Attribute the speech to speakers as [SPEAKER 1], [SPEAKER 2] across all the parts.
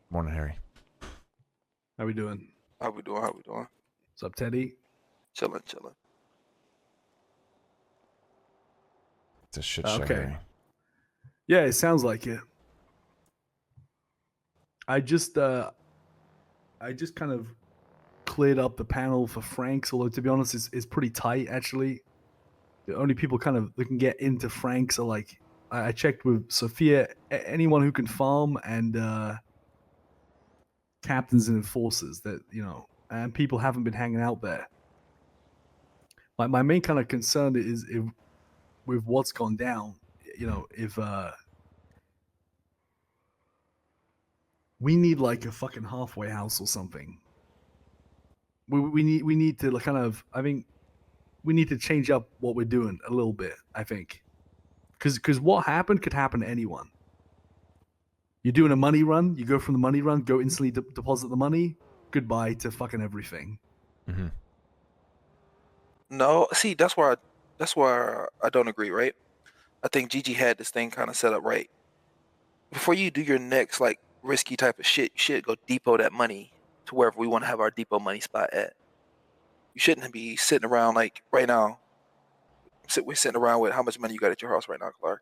[SPEAKER 1] Morning, Harry.
[SPEAKER 2] How we doing?
[SPEAKER 3] How we doing?
[SPEAKER 2] What's up, Teddy?
[SPEAKER 3] Chilling.
[SPEAKER 1] It's a shit show,
[SPEAKER 2] Okay.
[SPEAKER 1] Harry.
[SPEAKER 2] Yeah, it sounds like it. I just kind of cleared up the panel for Frank's, although to be honest, it's pretty tight actually. The only people that can get into Frank's are like I checked with Sophia, anyone who can farm and captains and enforcers that and people haven't been hanging out there. My main kind of concern is if with what's gone down, if we need like a fucking halfway house or something. We need to kind of, I think we need to change up what we're doing a little bit, I think. Because what happened could happen to anyone. You're doing a money run, you go from the money run, go instantly deposit the money, goodbye to fucking everything.
[SPEAKER 1] Mm-hmm.
[SPEAKER 3] No, see, that's where I don't agree, right? I think Gigi had this thing kind of set up right. Before you do your next like risky type of shit, you should go depot that money to wherever we want to have our depot money spot at. You shouldn't be sitting around like right now. We're sitting around with how much money you got at your house right now, Clark.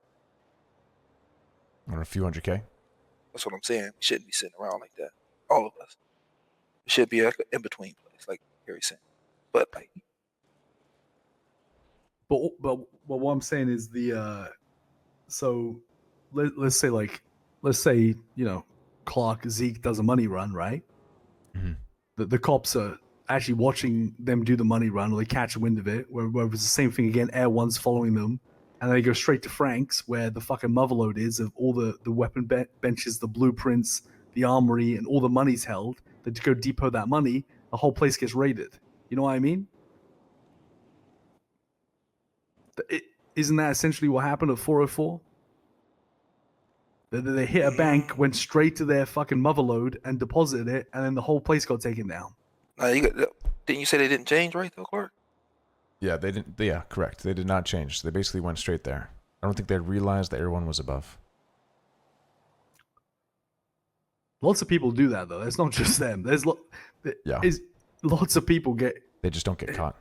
[SPEAKER 1] On a few $100K.
[SPEAKER 3] That's what I'm saying. We shouldn't be sitting around like that. All of us. It should be like an in-between place, like Harry's saying. But like,
[SPEAKER 2] But what I'm saying is so let's say Clark Zeke does a money run, right?
[SPEAKER 1] Mm-hmm.
[SPEAKER 2] The cops are actually watching them do the money run, or they catch wind of it, where it's the same thing again. Air One's following them, and they go straight to Frank's, where the fucking motherload is of all the weapon benches, the blueprints, the armory, and all the money's held. They go depot that money, the whole place gets raided. You know what I mean? Isn't that essentially what happened at 404? They hit a bank, went straight to their fucking motherload and deposited it, and then the whole place got taken down.
[SPEAKER 3] didn't you say they didn't change, right, though, Clark?
[SPEAKER 1] Yeah, they didn't. Yeah, correct. They did not change. They basically went straight there. I don't think they realized that everyone was above.
[SPEAKER 2] Lots of people do that though. It's not just them. There's lots of people get.
[SPEAKER 1] They just don't get caught.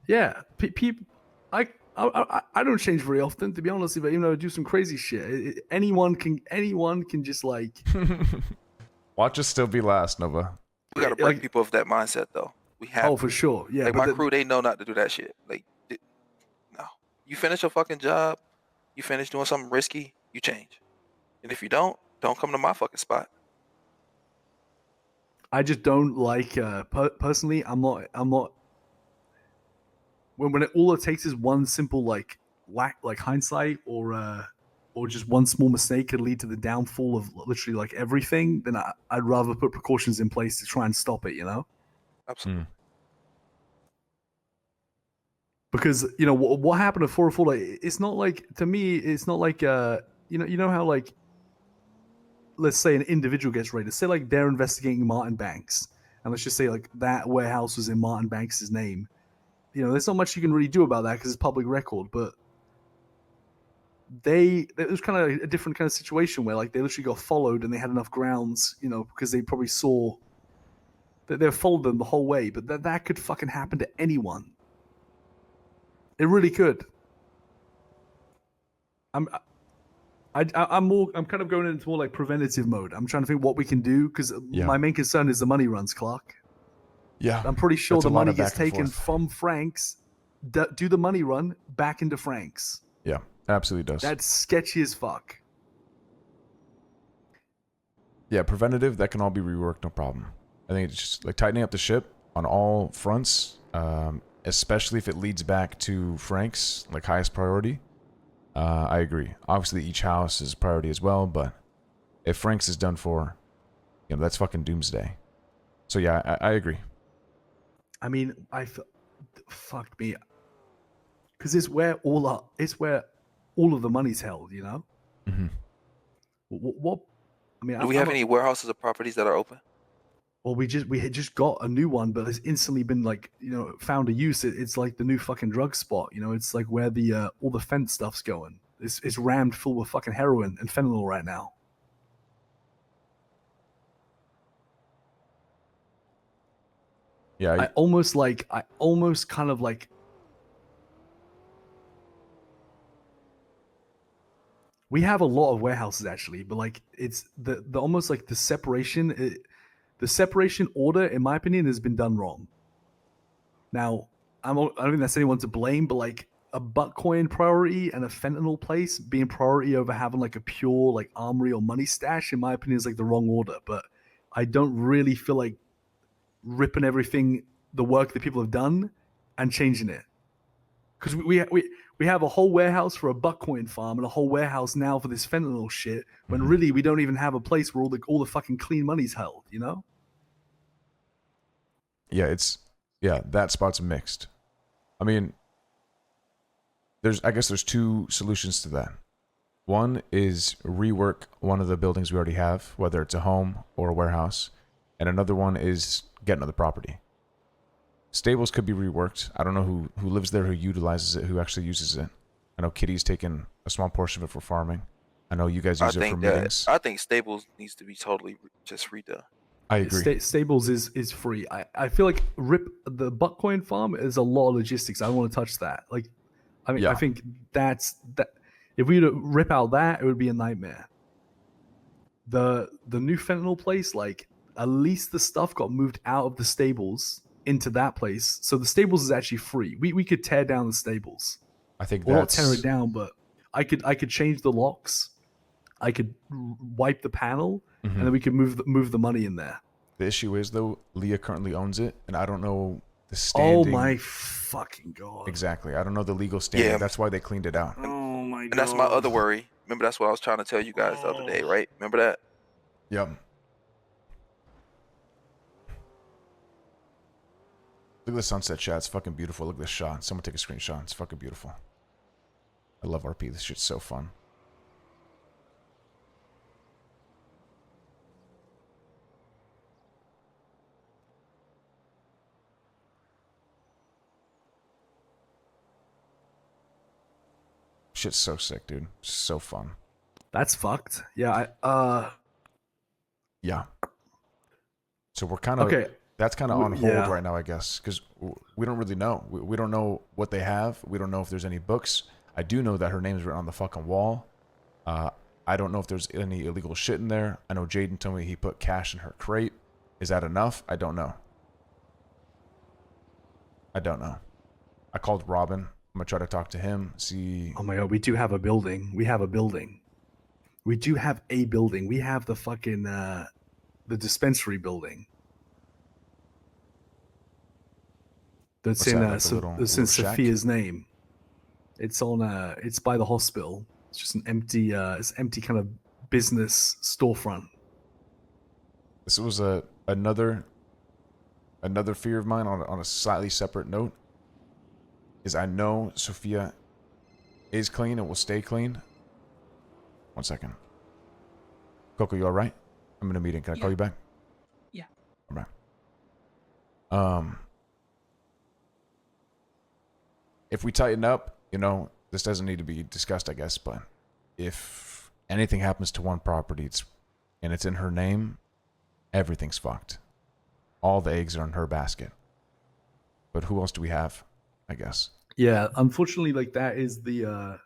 [SPEAKER 2] Yeah, people. I don't change very often, to be honest. But I do some crazy shit. Anyone can just like.
[SPEAKER 1] Watch us still be last, Nova.
[SPEAKER 3] We gotta break people of that mindset, though. We have.
[SPEAKER 2] Oh, for sure. Yeah.
[SPEAKER 3] Like my crew, they know not to do that shit. Like, no. You finish your fucking job, you finish doing something risky, you change. And if you don't come to my fucking spot.
[SPEAKER 2] I just don't like. Personally, I'm not. When all it takes is one simple like hindsight or just one small mistake could lead to the downfall of literally like everything, then I'd rather put precautions in place to try and stop it.
[SPEAKER 3] Absolutely.
[SPEAKER 2] Because what happened at 404, like, it's not like, to me, it's not like you know how like, let's say an individual gets raided. Say like they're investigating Martin Banks, and let's just say like that warehouse was in Martin Banks' name. There's not much you can really do about that because it's public record. But it was kind of a different kind of situation where like they literally got followed and they had enough grounds, because they probably saw that they followed them the whole way. But that could fucking happen to anyone. It really could. I'm kind of going into more like preventative mode. I'm trying to think what we can do because my main concern is the money runs, Clark.
[SPEAKER 1] Yeah.
[SPEAKER 2] I'm pretty sure the money gets taken from Frank's, do the money run back into Frank's.
[SPEAKER 1] Yeah, absolutely does.
[SPEAKER 2] That's sketchy as fuck.
[SPEAKER 1] Yeah, preventative, that can all be reworked, no problem. I think it's just like tightening up the ship on all fronts, especially if it leads back to Frank's, like highest priority. I agree. Obviously, each house is priority as well, but if Frank's is done for, that's fucking doomsday. So yeah, I agree.
[SPEAKER 2] I mean, fuck me, because it's where all of the money's held.
[SPEAKER 1] Mm-hmm.
[SPEAKER 2] What? I mean,
[SPEAKER 3] do we have any warehouses or properties that are open?
[SPEAKER 2] Well, we had just got a new one, but it's instantly been like found a use. It's like the new fucking drug spot. It's like where the all the fence stuff's going. It's rammed full of fucking heroin and fentanyl right now.
[SPEAKER 1] Yeah,
[SPEAKER 2] I almost kind of like. We have a lot of warehouses actually, but like it's the almost like the separation. The separation order, in my opinion, has been done wrong. Now, I don't think that's anyone to blame, but like a Buttcoin priority and a fentanyl place being priority over having like a pure like armory or money stash, in my opinion, is like the wrong order. But I don't really feel like ripping everything, the work that people have done, and changing it. Because we have a whole warehouse for a Buttcoin farm and a whole warehouse now for this fentanyl shit. When really we don't even have a place where all the fucking clean money's held. You know?
[SPEAKER 1] yeah, that spot's mixed. I mean, I guess there's two solutions to that. One is rework one of the buildings we already have, whether it's a home or a warehouse, and another one is get another property. Stables could be reworked. I don't know who lives there, who utilizes it, who actually uses it. I know Kitty's taken a small portion of it for farming. I know you guys use it for meetings.
[SPEAKER 3] I think Stables needs to be totally just redone.
[SPEAKER 1] I agree.
[SPEAKER 2] Stables is free. I feel like the Buttcoin farm is a lot of logistics. I don't want to touch that. Like, I mean,
[SPEAKER 1] Yeah.
[SPEAKER 2] I think that. If we were to rip out that, it would be a nightmare. The new fentanyl place, like at least the stuff got moved out of the stables into that place. So the stables is actually free. We could tear down the stables.
[SPEAKER 1] I think
[SPEAKER 2] Well, not tear it down, but I could change the locks. I could wipe the panel, and then we could move the money in there.
[SPEAKER 1] The issue is though, Leah currently owns it, and I don't know the standing.
[SPEAKER 2] Oh my fucking god!
[SPEAKER 1] Exactly, I don't know the legal standing.
[SPEAKER 3] Yeah.
[SPEAKER 1] That's why they cleaned it out.
[SPEAKER 2] Oh my god!
[SPEAKER 3] And that's my other worry. Remember, that's what I was trying to tell you guys the other day, right? Remember that?
[SPEAKER 1] Yep. Look at the sunset shot. It's fucking beautiful. Look at this shot. Someone take a screenshot. It's fucking beautiful. I love RP. This shit's so fun. Shit's so sick, dude. So fun.
[SPEAKER 2] That's fucked. Yeah.
[SPEAKER 1] Yeah. So we're kind of
[SPEAKER 2] Okay.
[SPEAKER 1] That's kind of on hold
[SPEAKER 2] Yeah.
[SPEAKER 1] right now, I guess, because we don't really know. We don't know what they have. We don't know if there's any books. I do know that her name's written on the fucking wall. I don't know if there's any illegal shit in there. I know Jaden told me he put cash in her crate. Is that enough? I don't know. I don't know. I called Robin. I'm gonna try to talk to him. See.
[SPEAKER 2] Oh my god, we do have a building. We have a building. We do have a building. We have the fucking the dispensary building. That's
[SPEAKER 1] What's
[SPEAKER 2] in
[SPEAKER 1] that, like a little shack?
[SPEAKER 2] Sophia's name. It's on it's by the hospital. It's just an empty kind of business storefront.
[SPEAKER 1] This was another fear of mine on a slightly separate note. Is I know Sophia is clean and will stay clean. 1 second. Coco, you alright? I'm in a meeting. Can I call you back?
[SPEAKER 4] Yeah.
[SPEAKER 1] Alright. If we tighten up, this doesn't need to be discussed, I guess, but if anything happens to one property and it's in her name, everything's fucked. All the eggs are in her basket. But who else do we have, I guess?
[SPEAKER 2] Yeah, unfortunately, like that is the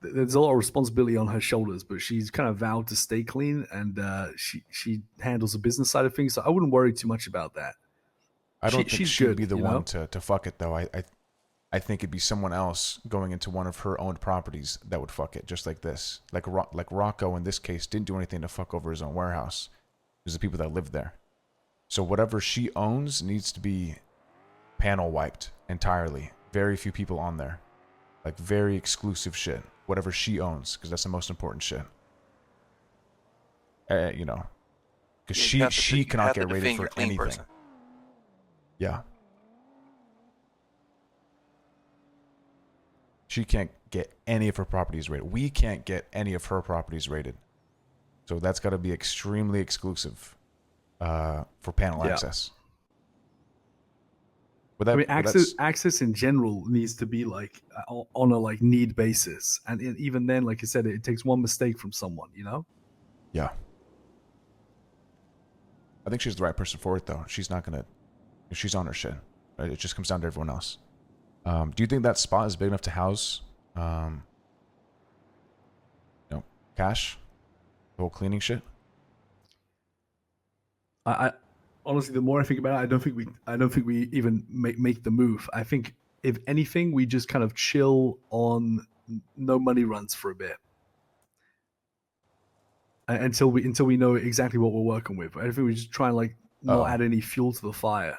[SPEAKER 2] there's a lot of responsibility on her shoulders, but she's kind of vowed to stay clean, and she handles the business side of things, so I wouldn't worry too much about that.
[SPEAKER 1] I don't think
[SPEAKER 2] she's
[SPEAKER 1] she'd
[SPEAKER 2] good,
[SPEAKER 1] be the
[SPEAKER 2] you
[SPEAKER 1] one
[SPEAKER 2] know?
[SPEAKER 1] to fuck it, though. I think it'd be someone else going into one of her owned properties that would fuck it, just like this. Like Rocco, in this case, didn't do anything to fuck over his own warehouse. It was the people that lived there. So whatever she owns needs to be panel wiped entirely. Very few people on there. Like, very exclusive shit. Whatever she owns, because that's the most important shit. Because she cannot get rated for anything.
[SPEAKER 3] Person.
[SPEAKER 1] Yeah. She can't get any of her properties rated. We can't get any of her properties rated. So that's got to be extremely exclusive for panel access.
[SPEAKER 2] I mean, access in general needs to be like on a like need basis, and even then, like I said, it takes one mistake from someone,
[SPEAKER 1] Yeah. I think she's the right person for it, though. She's not gonna She's on her shit. Right? It just comes down to everyone else. Do you think that spot is big enough to house, Cash? The whole cleaning shit?
[SPEAKER 2] I honestly, the more I think about it, I don't think we even make the move. I think if anything, we just kind of chill on no money runs for a bit until we know exactly what we're working with. I think we just try and like not add any fuel to the fire.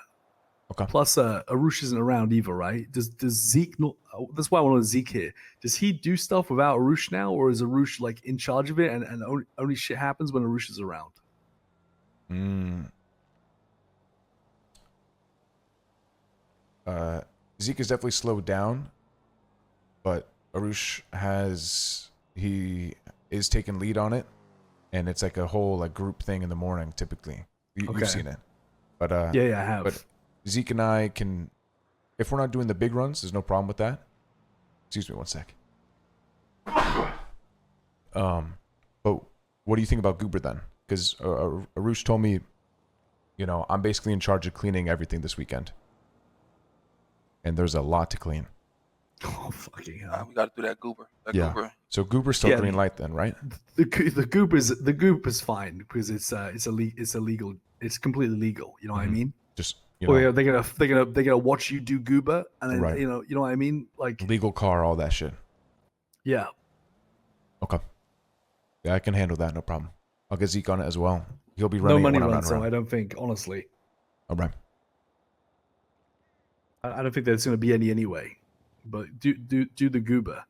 [SPEAKER 1] Okay.
[SPEAKER 2] Plus, Arush isn't around either, right? Does Zeke not? That's why I want Zeke here. Does he do stuff without Arush now, or is Arush like in charge of it, and only shit happens when Arush is around?
[SPEAKER 1] Zeke is definitely slowed down, but Arush he is taking lead on it, and it's like a whole like group thing in the morning typically. You've seen it, but
[SPEAKER 2] yeah, I have.
[SPEAKER 1] But Zeke and I can, if we're not doing the big runs, there's no problem with that. Excuse me, one sec. But what do you think about Goober then? Because Arush told me, I'm basically in charge of cleaning everything this weekend. And there's a lot to clean.
[SPEAKER 2] Oh, fucking hell.
[SPEAKER 3] We got to do that Goober. Goober.
[SPEAKER 1] So Goober's still green light then, right?
[SPEAKER 2] The Goober's fine because it's illegal. It's completely legal. You know what I mean?
[SPEAKER 1] Just
[SPEAKER 2] they're gonna watch you do Goober, and then
[SPEAKER 1] right.
[SPEAKER 2] you know what I mean? Like
[SPEAKER 1] legal car, all that shit.
[SPEAKER 2] Yeah.
[SPEAKER 1] Okay. Yeah, I can handle that, no problem. I'll get Zeke on it as well. He'll be running.
[SPEAKER 2] No money runs, so I don't think, honestly.
[SPEAKER 1] All right.
[SPEAKER 2] I don't think there's going to be any anyway, but do the Goober.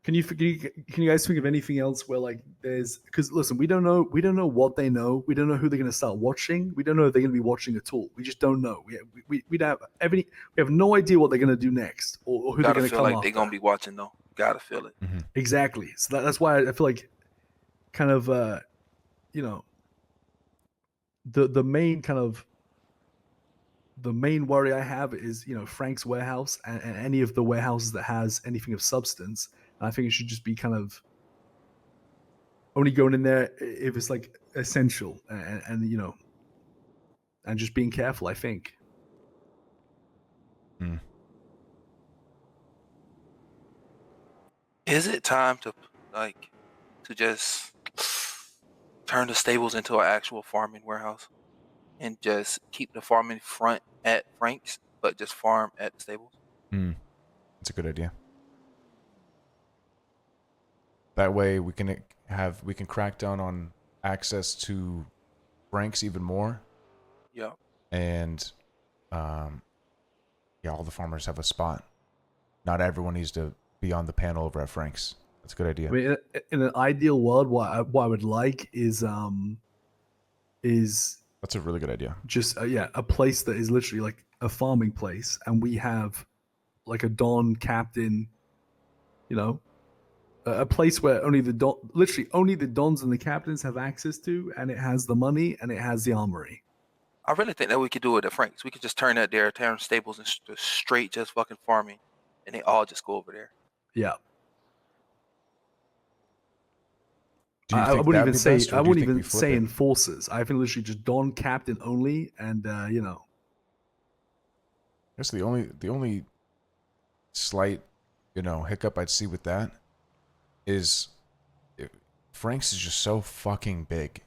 [SPEAKER 2] Can you guys think of anything else where like there's, because listen, we don't know what they know. We don't know who they're going to start watching. We don't know if they're going to be watching at all. We just don't know. We have no idea what they're going to do next or who they're going to come after.
[SPEAKER 3] Like they're going to be watching though. Gotta feel it.
[SPEAKER 1] Mm-hmm.
[SPEAKER 2] Exactly. So that's why I feel like kind of the main worry I have is, Frank's warehouse and any of the warehouses that has anything of substance. And I think it should just be kind of only going in there if it's like essential and just being careful, I think.
[SPEAKER 3] Is it time to just turn the stables into an actual farming warehouse and just keep the farming front at Frank's, but just farm at the stables?
[SPEAKER 1] That's a good idea. That way we can crack down on access to Frank's even more.
[SPEAKER 3] Yeah. And
[SPEAKER 1] all the farmers have a spot. Not everyone needs to be on the panel over at Frank's. That's a good idea.
[SPEAKER 2] I mean, in an ideal world, what I would like is
[SPEAKER 1] that's a really good idea.
[SPEAKER 2] Just a place that is literally like a farming place, and we have like a Don captain, a place where only the Dons and the captains have access to, and it has the money and it has the armory.
[SPEAKER 3] I really think that we could do it at Frank's. We could just turn that there, turn stables and straight just fucking farming, and they all just go over there.
[SPEAKER 2] Yeah. I wouldn't even say enforcers. I think literally just Don captain only, and
[SPEAKER 1] I guess the only slight hiccup I'd see with that is Frank's is just so fucking big,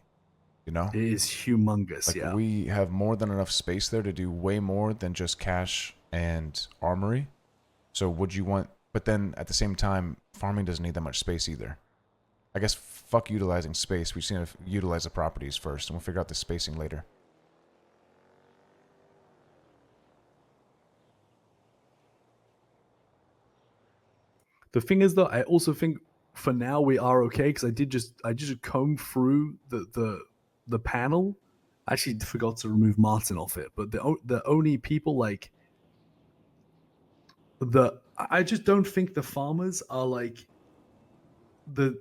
[SPEAKER 2] It is humongous.
[SPEAKER 1] Like we have more than enough space there to do way more than just cash and armory. So would you want? But then at the same time, farming doesn't need that much space either. I guess fuck utilizing space. We just need to utilize the properties first, and we'll figure out the spacing later.
[SPEAKER 2] The thing is, though, I also think for now we are okay because I just combed through the panel. I actually forgot to remove Martin off it, but the only people like I just don't think the farmers are like at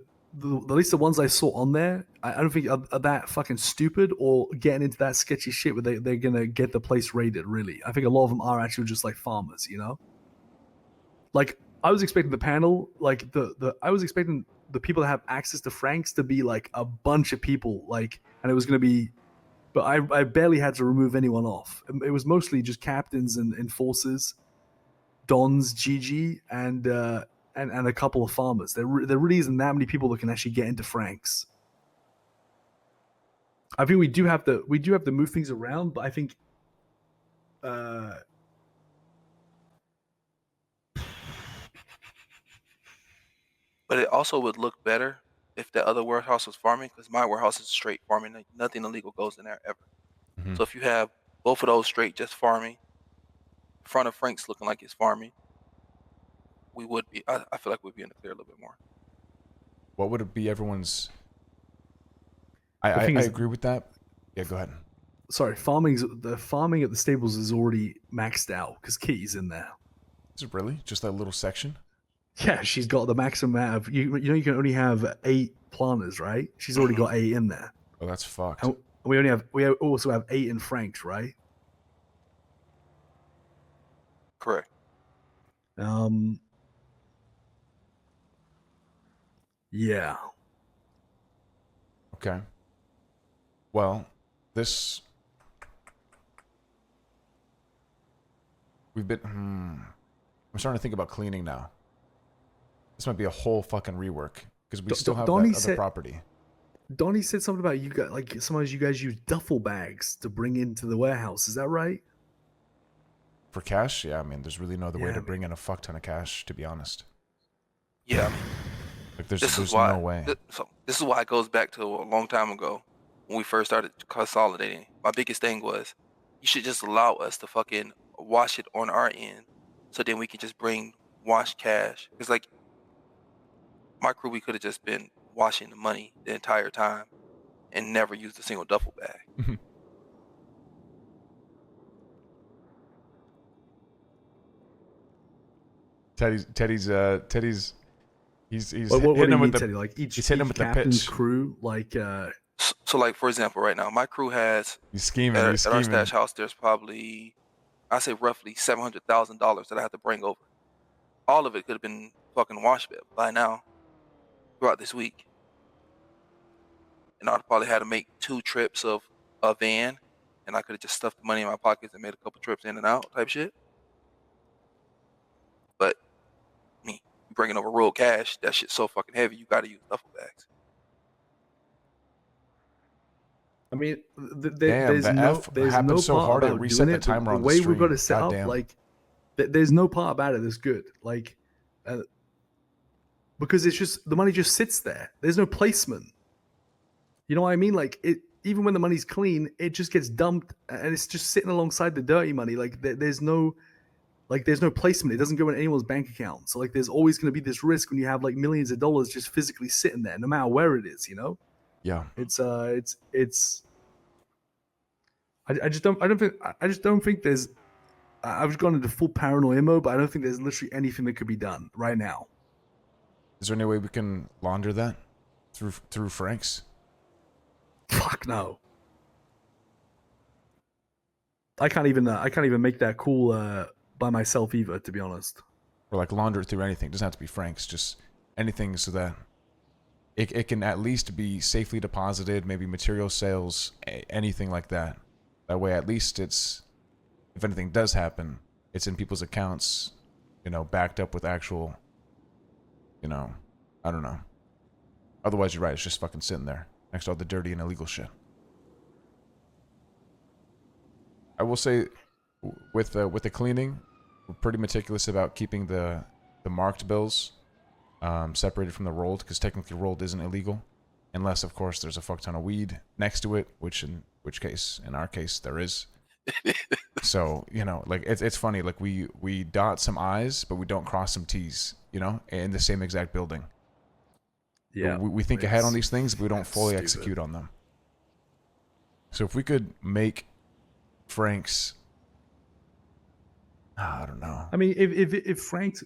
[SPEAKER 2] least the ones I saw on there. I don't think are that fucking stupid or getting into that sketchy shit where they're gonna get the place raided. Really, I think a lot of them are actually just like farmers, Like I was expecting the panel, like I was expecting the people that have access to Frank's to be like a bunch of people, like, and it was gonna be but I barely had to remove anyone off. It was mostly just captains and enforcers, dons, GG, and a couple of farmers. There really isn't that many people that can actually get into Franks. I think we do have to move things around, but I think
[SPEAKER 3] But it also would look better if the other warehouse was farming, because my warehouse is straight farming. Like, nothing illegal goes in there ever.
[SPEAKER 1] Mhm.
[SPEAKER 3] So if you have both of those straight just farming, front of Frank's looking like it's farming, we would be. I feel like we'd be in the clear a little bit more.
[SPEAKER 1] What would it be everyone's...
[SPEAKER 2] The
[SPEAKER 1] I
[SPEAKER 2] thing is-
[SPEAKER 1] agree with that. Yeah, go ahead.
[SPEAKER 2] sorry, the farming at the stables is already maxed out because Kitty's in there.
[SPEAKER 1] Is it really? Just that little section?
[SPEAKER 2] Yeah, she's got the maximum amount of you know you can only have 8 planters, right? She's already got 8 in there.
[SPEAKER 1] Oh, that's fucked.
[SPEAKER 2] And we also have 8 in Franks, right?
[SPEAKER 3] Correct.
[SPEAKER 2] Yeah.
[SPEAKER 1] Okay. Well, this... We've been... I'm starting to think about cleaning now. This might be a whole fucking rework, because we still have
[SPEAKER 2] Donnie
[SPEAKER 1] that other
[SPEAKER 2] said-
[SPEAKER 1] property.
[SPEAKER 2] Donnie said something about you guys, like sometimes you guys use duffel bags to bring into the warehouse. Is that right?
[SPEAKER 1] For cash? Yeah, I mean, there's really no other way
[SPEAKER 2] Yeah,
[SPEAKER 1] to
[SPEAKER 2] man.
[SPEAKER 1] bring in a fuck ton of cash, to be honest.
[SPEAKER 3] Yeah. I mean,
[SPEAKER 1] Like, there's
[SPEAKER 3] this is why.
[SPEAKER 1] no way.
[SPEAKER 3] This is why it goes back to a long time ago when we first started consolidating. My biggest thing was you should just allow us to fucking wash it on our end, so then we can just bring wash cash. Because like my crew, we could have just been washing the money the entire time and never used a single duffel bag.
[SPEAKER 1] Teddy's he's
[SPEAKER 2] What do
[SPEAKER 1] hitting
[SPEAKER 2] you
[SPEAKER 1] him
[SPEAKER 2] mean,
[SPEAKER 1] with the
[SPEAKER 2] Teddy? Like each
[SPEAKER 1] pitch.
[SPEAKER 2] captain's crew, like
[SPEAKER 3] So like for example, right now my crew has
[SPEAKER 1] he's scheming.
[SPEAKER 3] at
[SPEAKER 1] He's
[SPEAKER 3] our
[SPEAKER 1] scheming.
[SPEAKER 3] stash house. There's probably I say roughly $700,000 that I have to bring over. All of it could have been fucking washed by now throughout this week. And I'd probably had to make 2 trips of a van, and I could have just stuffed the money in my pockets and made a couple trips in and out type shit. But me bringing over real cash, that shit's so fucking heavy, you gotta use duffel bags.
[SPEAKER 2] I mean,
[SPEAKER 1] Damn,
[SPEAKER 2] there's
[SPEAKER 1] the
[SPEAKER 2] no
[SPEAKER 1] F
[SPEAKER 2] there's
[SPEAKER 1] happened
[SPEAKER 2] no
[SPEAKER 1] so
[SPEAKER 2] part
[SPEAKER 1] hard it
[SPEAKER 2] about
[SPEAKER 1] reset
[SPEAKER 2] doing
[SPEAKER 1] the
[SPEAKER 2] it.
[SPEAKER 1] timer
[SPEAKER 2] The
[SPEAKER 1] on the
[SPEAKER 2] way we've got
[SPEAKER 1] stream.
[SPEAKER 2] it set up,
[SPEAKER 1] Goddamn.
[SPEAKER 2] like there's no part about it that's good. Like because it's just the money just sits there. There's no placement. You know what I mean? Like it, even when the money's clean, it just gets dumped and it's just sitting alongside the dirty money. Like there's no placement. It doesn't go in anyone's bank account. So like there's always going to be this risk when you have like millions of dollars just physically sitting there, no matter where it is. You know?
[SPEAKER 1] Yeah.
[SPEAKER 2] It's I just don't think there's. I've gone into full paranoia mode, but I don't think there's literally anything that could be done right now.
[SPEAKER 1] Is there any way we can launder that through Frank's?
[SPEAKER 2] Fuck no. I can't even make that call by myself either, to be honest.
[SPEAKER 1] Or like launder it through anything. It doesn't have to be Frank's, just anything so that it can at least be safely deposited, maybe material sales, anything like that. That way at least it's, if anything does happen, it's in people's accounts, you know, backed up with actual, you know, I don't know. Otherwise, you're right, it's just fucking sitting there next to all the dirty and illegal shit. I will say, with the cleaning, we're pretty meticulous about keeping the marked bills separated from the rolled, because technically rolled isn't illegal, unless of course there's a fuck ton of weed next to it, in our case there is. So you know, like it's funny, like we dot some I's but we don't cross some T's, you know, in the same exact building.
[SPEAKER 2] Yeah,
[SPEAKER 1] we think ahead on these things, but we don't fully
[SPEAKER 2] stupid.
[SPEAKER 1] execute on them. So if we could make Frank's, I don't know.
[SPEAKER 2] I mean, if Frank's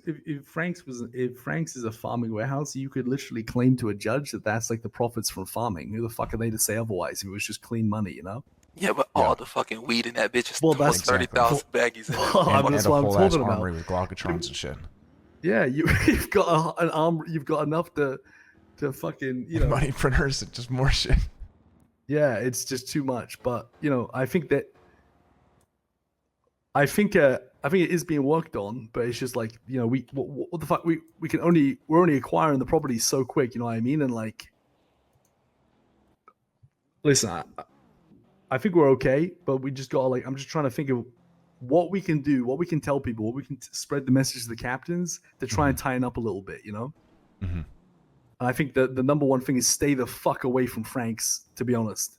[SPEAKER 2] is a farming warehouse, you could literally claim to a judge that that's like the profits from farming. Who the fuck are they to say otherwise? If it was just clean money, you know?
[SPEAKER 3] Yeah, but all the fucking weed in that bitch is
[SPEAKER 2] Well,
[SPEAKER 3] almost
[SPEAKER 2] that's-
[SPEAKER 3] 30,000 baggies in it.
[SPEAKER 2] Oh, that's
[SPEAKER 1] And
[SPEAKER 2] what
[SPEAKER 1] a
[SPEAKER 2] I'm
[SPEAKER 1] whole ass
[SPEAKER 2] talking about.
[SPEAKER 1] armory with Glockatrons and shit.
[SPEAKER 2] Yeah, you've got an arm. You've got enough to fucking, you know.
[SPEAKER 1] Money printers, just more shit.
[SPEAKER 2] Yeah, it's just too much. But I think it is being worked on. But it's just like what the fuck we're only acquiring the property so quick. You know what I mean? And like, listen, I think we're okay, but we just got I'm just trying to think of what we can do, what we can tell people, what we can spread the message to the captains to try and tighten up a little bit.
[SPEAKER 1] Mm-hmm.
[SPEAKER 2] And I think the number one thing is stay the fuck away from Frank's. To be honest,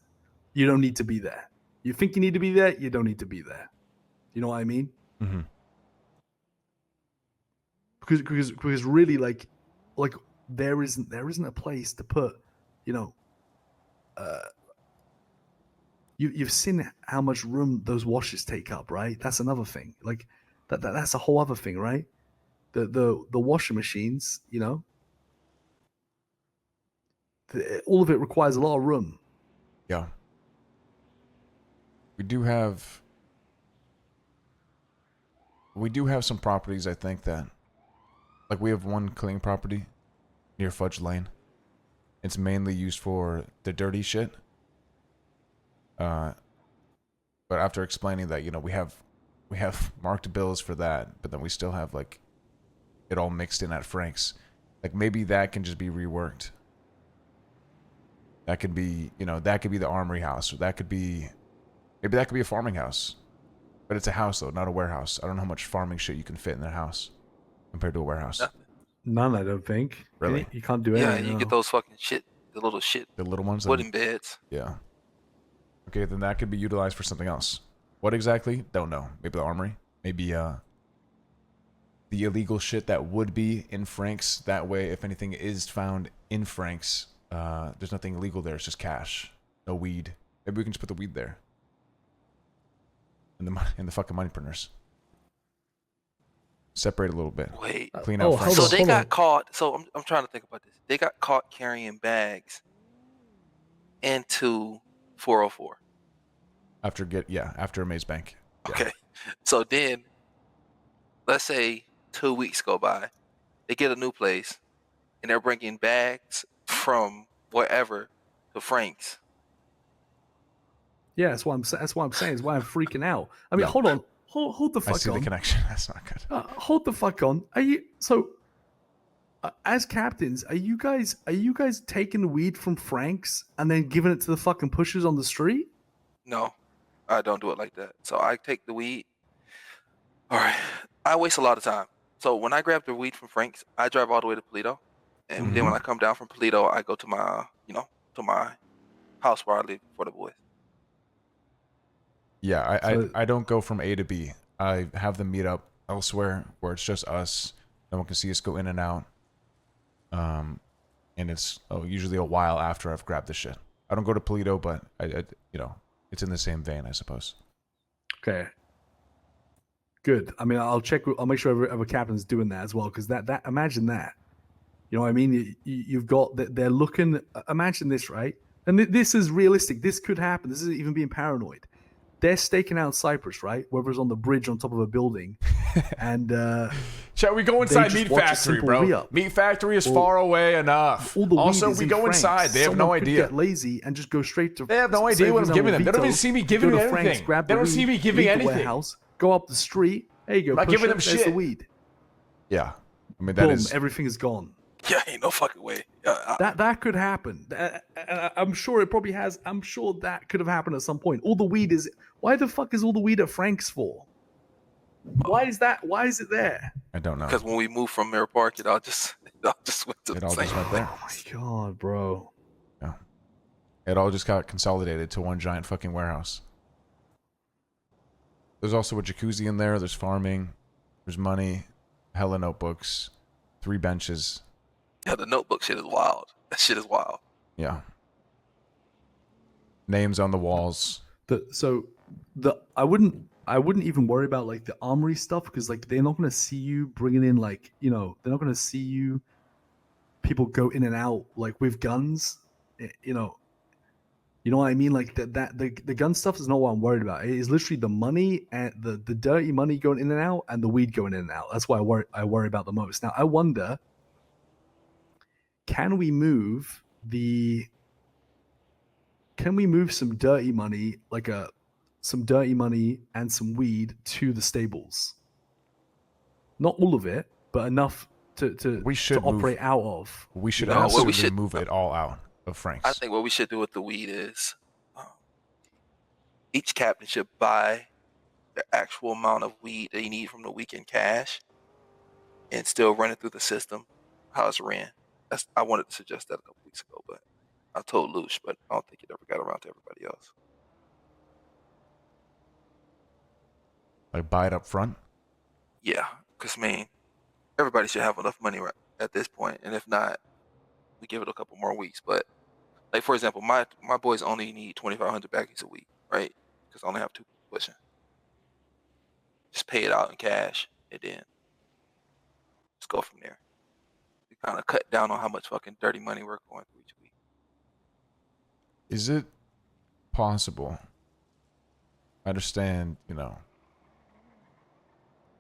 [SPEAKER 2] you don't need to be there. You think you need to be there, you don't need to be there. You know what I mean?
[SPEAKER 1] Mm-hmm.
[SPEAKER 2] Because really, like there isn't a place to put, you've seen how much room those washers take up, right? That's another thing. Like that's a whole other thing, right? The washer machines, all of it requires a lot of room.
[SPEAKER 1] Yeah. We do have some properties, I think, that like we have one clean property near Fudge Lane. It's mainly used for the dirty shit. But after explaining that, we have marked bills for that, but then we still have like it all mixed in at Frank's. Like maybe that can just be reworked. That could be, the armory house, or maybe that could be a farming house. But it's a house though, not a warehouse. I don't know how much farming shit you can fit in that house compared to a warehouse.
[SPEAKER 2] None, I don't think.
[SPEAKER 1] Really?
[SPEAKER 2] You can't do anything.
[SPEAKER 3] Yeah, you get those fucking the
[SPEAKER 1] little ones,
[SPEAKER 3] wooden beds.
[SPEAKER 1] Yeah. Okay, then that could be utilized for something else. What exactly? Don't know. Maybe the armory. Maybe the illegal shit that would be in Frank's. That way, if anything is found in Frank's, there's nothing illegal there. It's just cash, no weed. Maybe we can just put the weed there. In the fucking money printers. Separate a little bit.
[SPEAKER 3] Wait.
[SPEAKER 1] Clean out Frank's.
[SPEAKER 3] So they got caught. So I'm trying to think about this. They got caught carrying bags into 404.
[SPEAKER 1] After a maze bank. Yeah.
[SPEAKER 3] Okay. So then, let's say 2 weeks go by, they get a new place, and they're bringing bags from wherever to Frank's.
[SPEAKER 2] Yeah, that's what I'm saying. That's why I'm freaking out. I mean, hold on. Hold the fuck on.
[SPEAKER 1] I see the connection. That's not good.
[SPEAKER 2] Hold the fuck on. Are you as captains? Are you guys taking weed from Frank's and then giving it to the fucking pushers on the street?
[SPEAKER 3] No, I don't do it like that. So I take the weed. All right. I waste a lot of time. So when I grab the weed from Frank's, I drive all the way to Polito, and then when I come down from Polito, I go to my house where I live for the boys.
[SPEAKER 1] Yeah, I don't go from A to B. I have them meet up elsewhere where it's just us. No one can see us go in and out. And it's usually a while after I've grabbed the shit. I don't go to Polito, but I it's in the same vein, I suppose.
[SPEAKER 2] Okay. Good. I mean, I'll make sure every captain's doing that as well, because that imagine that. You know what I mean? You've got they're looking. Imagine this, right? And this is realistic. This could happen. This isn't even being paranoid. They're staking out Cyprus, right? Whether it's on the bridge on top of a building, and
[SPEAKER 1] shall we go inside Meat Factory, bro?
[SPEAKER 2] Re-up.
[SPEAKER 1] Meat Factory is far away enough. Also, we go inside. They have no idea.
[SPEAKER 2] Get lazy and just go straight to.
[SPEAKER 1] They have no idea what I'm giving them. They don't even see me giving me anything. They don't see me giving anything.
[SPEAKER 2] Warehouse, go up the street. There you go.
[SPEAKER 1] I'm not giving them shit.
[SPEAKER 2] The weed.
[SPEAKER 1] Yeah, I mean that is.
[SPEAKER 2] Everything is gone.
[SPEAKER 3] Yeah, ain't no fucking way.
[SPEAKER 2] That could happen. I'm sure it probably has. I'm sure that could have happened at some point. All the weed is. Why the fuck is all the weed at Frank's for? Why is that? Why is it there?
[SPEAKER 1] I don't know.
[SPEAKER 3] Because when we moved from Mirror Park, it all just went to the same.
[SPEAKER 1] Just there.
[SPEAKER 2] Oh my god, bro.
[SPEAKER 1] Yeah. It all just got consolidated to one giant fucking warehouse. There's also a jacuzzi in there. There's farming. There's money. Hella notebooks. 3 benches.
[SPEAKER 3] Yeah, the notebook shit is wild. That shit is wild.
[SPEAKER 1] Yeah. Names on the walls.
[SPEAKER 2] I wouldn't even worry about like the armory stuff, because like they're not gonna see you bringing in they're not gonna see you people go in and out like with guns. You know what I mean? Like the gun stuff is not what I'm worried about. It is literally the money and the dirty money going in and out and the weed going in and out. That's why I worry about the most. Now I wonder, can we move the can we move some dirty money, like some dirty money and some weed to the stables? Not all of it, but enough to
[SPEAKER 1] We should
[SPEAKER 2] operate out of.
[SPEAKER 1] We should
[SPEAKER 3] No, what we
[SPEAKER 1] absolutely
[SPEAKER 3] should-
[SPEAKER 1] move it all out of
[SPEAKER 3] I
[SPEAKER 1] Frank's.
[SPEAKER 3] think what we should do with the weed is each captain should buy the actual amount of weed they need from the week in cash and still run it through the system how it's ran. I wanted to suggest that a couple weeks ago, but I told Lush, but I don't think it ever got around to everybody else.
[SPEAKER 1] Like buy it up front.
[SPEAKER 3] Yeah, because, man, everybody should have enough money right at this point, and if not, we give it a couple more weeks. But, like, for example, my boys only need 2,500 baggies a week, right? Because I only have 2 people pushing. Just pay it out in cash, and then just go from there. We kind of cut down on how much fucking dirty money we're going through each week.
[SPEAKER 1] Is it possible? I understand, you know,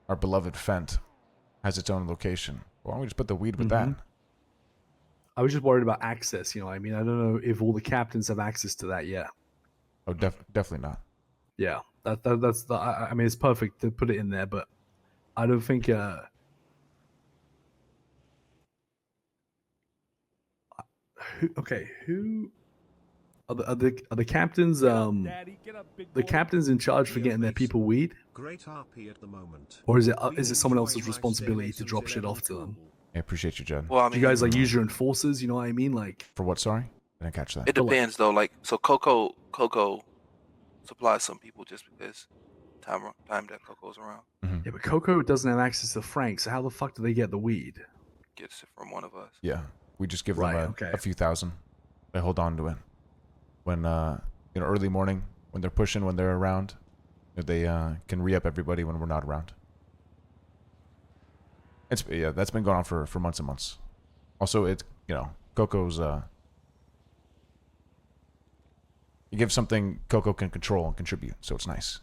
[SPEAKER 1] our beloved Fent has its own location. Why don't we just put the weed with that?
[SPEAKER 2] I was just worried about access. You know, I mean, I don't know if all the captains have access to that yet.
[SPEAKER 1] Oh, definitely not.
[SPEAKER 2] Yeah, that's the. I mean, it's perfect to put it in there, but I don't think. Who are the captains? The captains in charge for getting their people weed,
[SPEAKER 4] Great RP at the moment.
[SPEAKER 2] or is it someone else's responsibility to drop shit off to them?
[SPEAKER 1] I appreciate you, Jed.
[SPEAKER 3] Well, I
[SPEAKER 2] Do
[SPEAKER 3] mean,
[SPEAKER 2] you guys like use your enforcers? You know what I mean? Like,
[SPEAKER 1] For what, sorry? I didn't catch that.
[SPEAKER 3] it depends though. Like, so Coco supplies some people just because time that Coco's around.
[SPEAKER 2] yeah, but Coco doesn't have access to Frank, so how the fuck do they get the weed?
[SPEAKER 3] Gets it from one of us.
[SPEAKER 1] Yeah. We just give
[SPEAKER 2] Right,
[SPEAKER 1] them
[SPEAKER 2] okay.
[SPEAKER 1] a few thousand. They hold on to it. When, you know, early morning, when they're pushing, when they're around, they can re-up everybody when we're not around. Yeah, that's been going on for months and months. Also, it's, you know, Coco's, you give something Coco can control and contribute, so it's nice.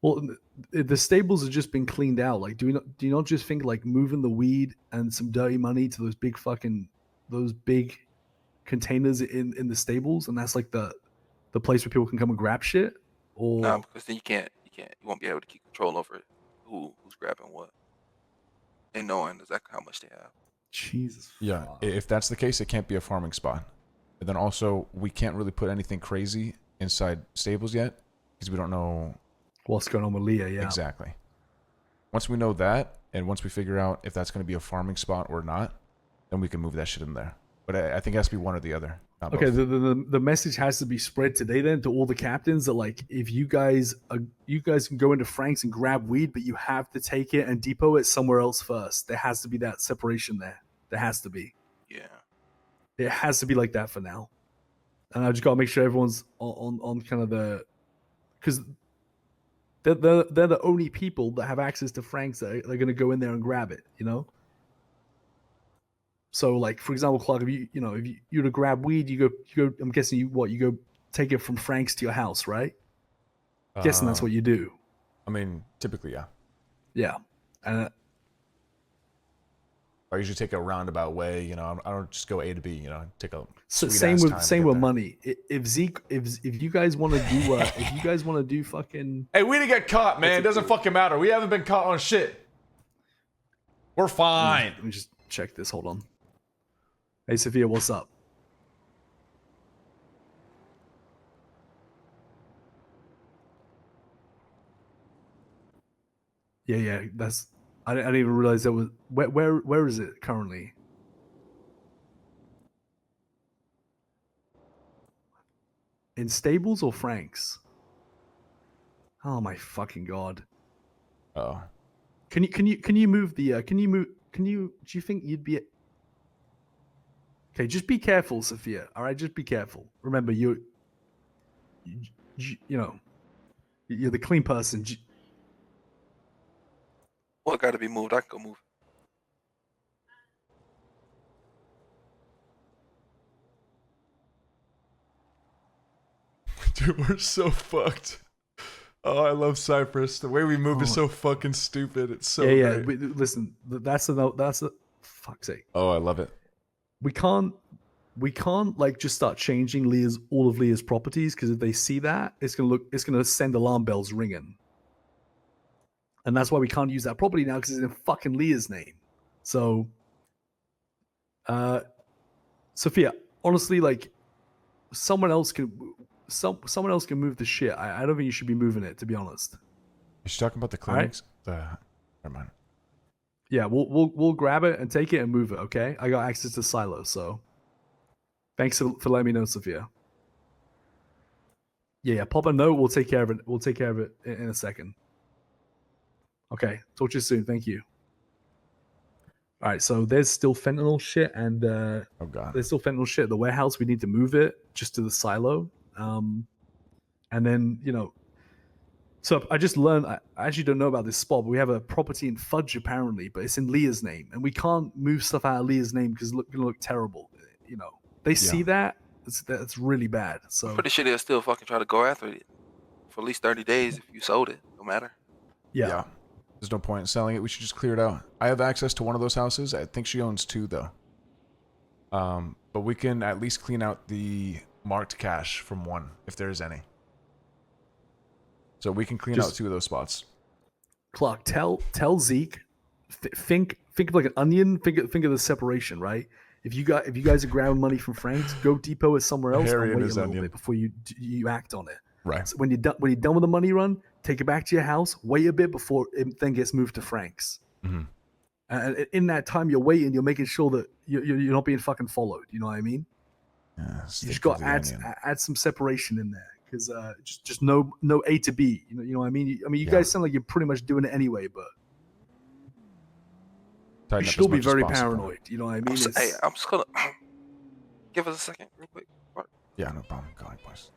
[SPEAKER 2] Well, the stables have just been cleaned out. Like, do you not just think like moving the weed and some dirty money to those big containers in the stables, and that's like the place where people can come and grab shit? Or
[SPEAKER 3] No, because then you won't be able to keep control over who's grabbing what, and knowing exactly how much they have.
[SPEAKER 2] Jesus.
[SPEAKER 1] Yeah,
[SPEAKER 2] fuck.
[SPEAKER 1] if that's the case, it can't be a farming spot. And then also, we can't really put anything crazy inside stables yet, because we don't know
[SPEAKER 2] What's going on with Leah? Yeah.
[SPEAKER 1] exactly. Once we know that, and once we figure out if that's going to be a farming spot or not, then we can move that shit in there. But I think it has to be one or the other. Not
[SPEAKER 2] Okay,
[SPEAKER 1] both.
[SPEAKER 2] the message has to be spread today then to all the captains that like if you guys can go into Frank's and grab weed, but you have to take it and depot it somewhere else first. There has to be that separation there. There has to be.
[SPEAKER 3] Yeah.
[SPEAKER 2] It has to be like that for now. And I just got to make sure everyone's on kind of the, because they're the only people that have access to Frank's that are going to go in there and grab it, you know. So, like, for example, Clark, if you to grab weed, you go. I'm guessing you go take it from Frank's to your house, right? Guessing that's what you do.
[SPEAKER 1] I mean, typically, yeah.
[SPEAKER 2] Yeah, and
[SPEAKER 1] I usually take a roundabout way. You know, I don't just go A to B. You know, take a
[SPEAKER 2] so
[SPEAKER 1] sweet-ass time to
[SPEAKER 2] same
[SPEAKER 1] get
[SPEAKER 2] with
[SPEAKER 1] there.
[SPEAKER 2] money. If you guys want to do if you guys want to do fucking
[SPEAKER 1] Hey, we didn't get caught, man. It doesn't fucking matter. We haven't been caught on shit. We're fine.
[SPEAKER 2] Let me just check this. Hold on. Hey, Sophia, what's up? Yeah. That's I didn't even realize that was where is it currently? In stables or Frank's? Oh my fucking god!
[SPEAKER 1] Oh,
[SPEAKER 2] Can you move the? Do you think you'd be? Okay, just be careful, Sophia. All right, just be careful. Remember, you know, you're the clean person.
[SPEAKER 3] What got to be moved? I can go move.
[SPEAKER 1] dude, we're so fucked. Oh, I love Cyprus. The way we move is so fucking stupid. It's so
[SPEAKER 2] Yeah.
[SPEAKER 1] great.
[SPEAKER 2] Listen, that's a fuck's sake.
[SPEAKER 1] Oh, I love it.
[SPEAKER 2] We can't we can't like just start changing all of Leah's properties, because if they see that, it's gonna send alarm bells ringing. And that's why we can't use that property now, because it's in fucking Leah's name. So, Sophia, honestly, like someone else can move the shit. I don't think you should be moving it, to be honest.
[SPEAKER 1] Is she talking about the
[SPEAKER 2] All right.
[SPEAKER 1] clinics? Never mind.
[SPEAKER 2] Yeah, we'll grab it and take it and move it. Okay, I got access to Silo, so thanks for letting me know, Sophia. Yeah, pop a note. We'll take care of it. We'll take care of it in a second. Okay, talk to you soon. Thank you. All right, so there's still fentanyl shit, and
[SPEAKER 1] Oh god.
[SPEAKER 2] there's still fentanyl shit at the warehouse. We need to move it just to the silo, and then So I just learned. I actually don't know about this spot, but we have a property in Fudge apparently, but it's in Leah's name, and we can't move stuff out of Leah's name because it's gonna look terrible. They see that. That's really bad. So
[SPEAKER 3] I'm pretty sure they'll still fucking try to go after it for at least 30 days if you sold it. No matter.
[SPEAKER 2] yeah.
[SPEAKER 1] There's no point in selling it. We should just clear it out. I have access to one of those houses. I think she owns 2 though. But we can at least clean out the marked cash from 1 if there's any. So we can clean out 2 of those spots.
[SPEAKER 2] Clark, tell Zeke, think of like an onion. Think of the separation, right? If you guys are grabbing money from Frank's, go depot it somewhere else and wait a little bit before you act on it.
[SPEAKER 1] Right.
[SPEAKER 2] So when you're done with the money run, take it back to your house. Wait a bit before it then gets moved to Frank's.
[SPEAKER 1] Mm-hmm.
[SPEAKER 2] And in that time you're waiting, you're making sure that you're not being fucking followed. You know what I mean?
[SPEAKER 1] Yeah,
[SPEAKER 2] You just got to add some separation in there, because just no A to B. You know what I mean? You guys sound like you're pretty much doing it anyway, but you should all be very paranoid. You know what I mean?
[SPEAKER 3] Hey, I'm just gonna give us a second, real quick.
[SPEAKER 1] Yeah, no problem. Go ahead, boys.